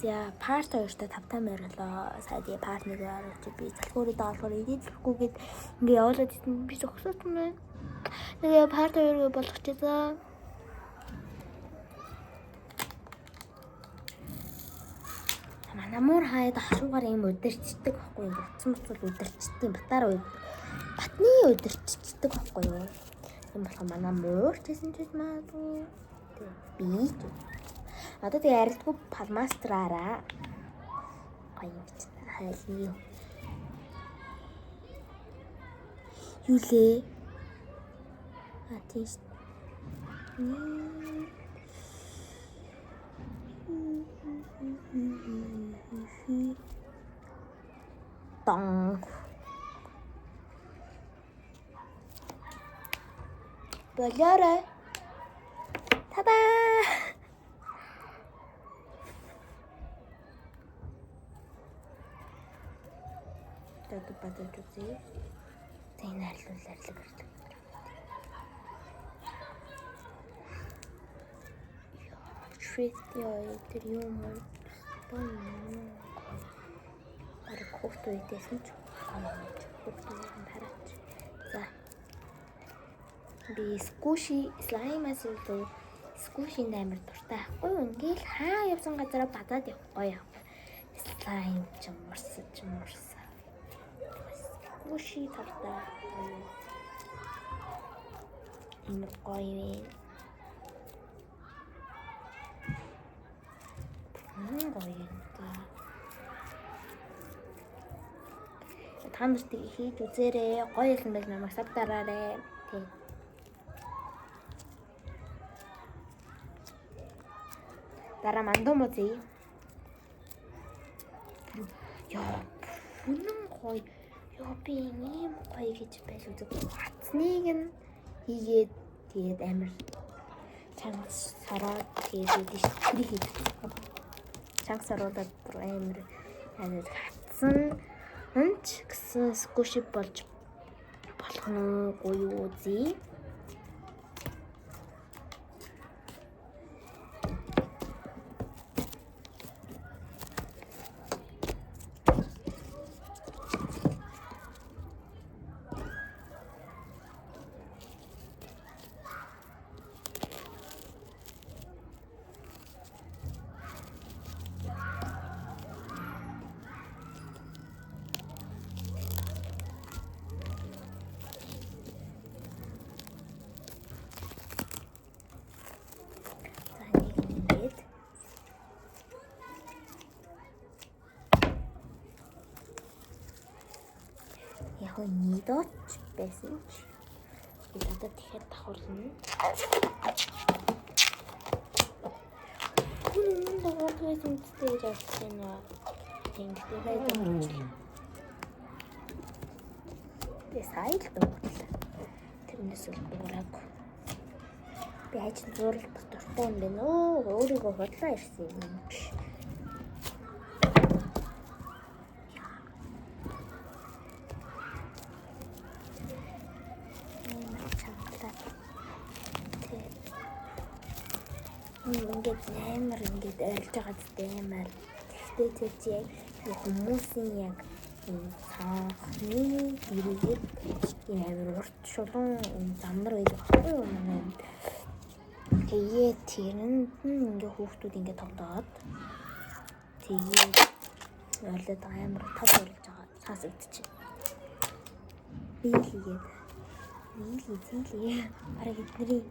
За part 2-т 5 морилоо. Сая die part 1-ээр оруулж би залхуурыг даалгавар эдэлэхгүйгээд ингээ явуулаад исэн би зогсоод юм байна. Тэгээ part 2 болгочихлоо. Намуур хаяад хашуугаар юм өдөрчдөг байхгүй юу? Утсан буцвал өдөрчдөг юм. Батны өдөрчдөг байхгүй юу? Тийм болохоор манай муур гэсэн ч магадгүй. Би одоо тэгээ арилдгүй палмастраараа гоё хайлаа. Юу лээ? Атис. Тон. Болоорой. Та-да! Тэд бадаж үзье. Тэн арилууларлаг. Яа, тэр юм уу? Арай хөвт үйдээсэн ч хөвт үйдэн тараач. За. Би скуши слаймаас илүү скушинд амар дуртай байхгүй юу? Ингээл хаа явсан газараа бадаад явахгүй яа. Слайм ч морс. Скуши тартай. Энэ гоё юм. Гоё юм та. Та нарт хийж үзээрэй. Гоё юм байна намайг сав дараарай. Тэг. Дараа мандуу музей. Яа, үнэн гоё. Яа би ийм гоё гэж байж үзэг. Хатсныг нь хийгээд тэгээд амар чангас сараад тэгээд тэрийг хийдэг. Чангас саруудад амар хатсан анч гэсэн скуши болж болох нь гоё үзье. Яг нийдоч байсан ч би одоо тэгэхээр давхарлана. Дагуулгын үндэстэй явсан нь тэнгистэй байсан. Би сайл дуурлаа. Тэрнээс л дуурайгүй. Би ажил зурлах дуртай юм байна уу? Өөрийгөө бодлоо ирсэн юм биш. Ингээд ойлж байгаа зүтэй амар. Тэгтээ тэр яг хүмүүсийн яг цаахны ирээд амар урт шулуун замнар байдаг байхгүй юу манай. Тэгээд тэрэнд ингээ хүүхдүүд ингээ тоглоод тэгээд ойлоод амар тод болж байгаа цаас өгдөж. Бийлгээд бараг эдний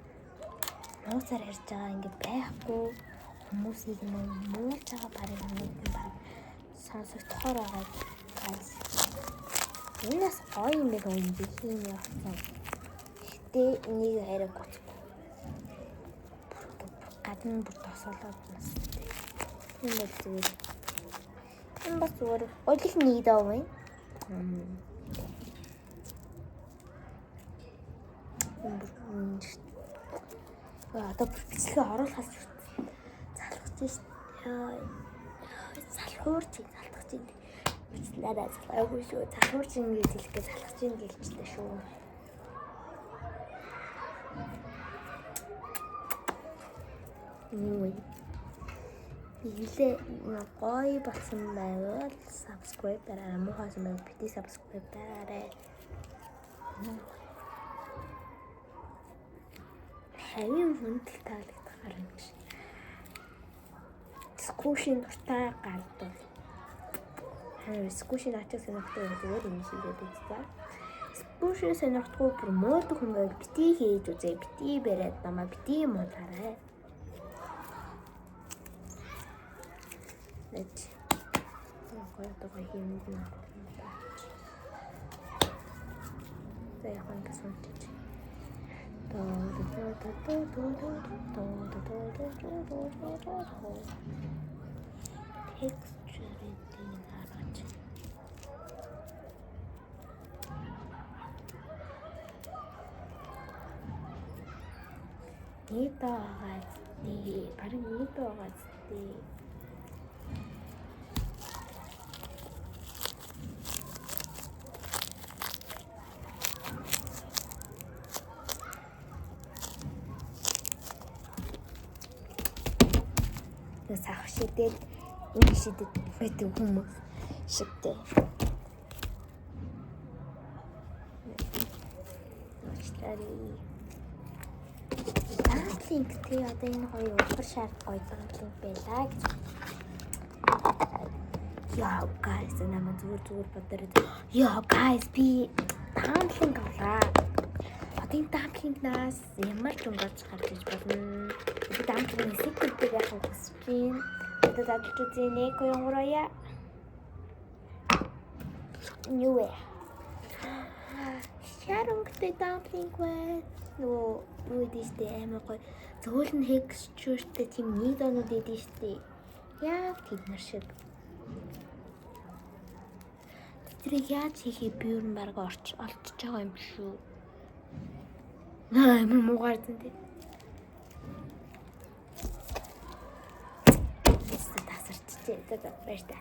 нууцаар ярьж байгаа ингээ байхгүй хүмүүсийг муулж байгаа бараг нэг сонсогдохоор байгаа гайс. Энэс гоё юм байна уу юм яасан. Гэтэ энийг хараа гоцгүй. Гадна бүр тосолоод нас. Энэ бол зүгээр. Энэ бас зүгээр. Ойл нэг даа вэ? Одоо бичлэгээ оруулахаас залхаж шээ. Залхуурч залхаж ин. Бичлээрээ залхаагүй шүү. Залхуурч ингэж хэлэхдээ залхаж ин гэлжтэй шүү. Юу вэ? Нилээ гоё болсон байвал subscribe дараарай. Муухайсан байвал бити subscribe дараарай. Хавийн хүндэл таалагдах гарна гэж. Скушийн дуртай гардвал. Скушийн ачаа сонирхдаг зүгээр юм шигээд үзсэн. Скушийн сонирхдаггүй бүр муудаг хүн байвал бити хийж үзээ. Бити бариад намаа бити муудаарай. Let гоё хиймд нэ. Заяхан гэсэн чинь. Texture-ийн хараач. Нийт байгаа тий, барин нийт байгаа тий. Сах шидэд энэ шидэд байдаг хүмүүс шигтэй. Дадлинг тий одоо энэ гоё улгар шард гоё дадлинг байлаа гэж. Яа guys намайг зүгээр бодорой. Яа guys би дадлинг авлаа. Одоо энэ дадлингнаас ямар ч өнгөж гарч иж болно. Би дадлинг секретийг яах вэ гэж байна. Одоо дадлж үзье нэг гоёнгороя. Юу вэ? Шаронгтэй дадлинг вэ? Нөгөө юу дэжтэй амар гоё. Зөөлн texture-тэй тийм нийлэнүүд дэжтэй. Яг тэднэр шиг. Тэрийг яаж хийхээ би юу нэг олчж байгаа юм шүү. Амар муугаар зэн тий. Тасарчжээ. За баяр та.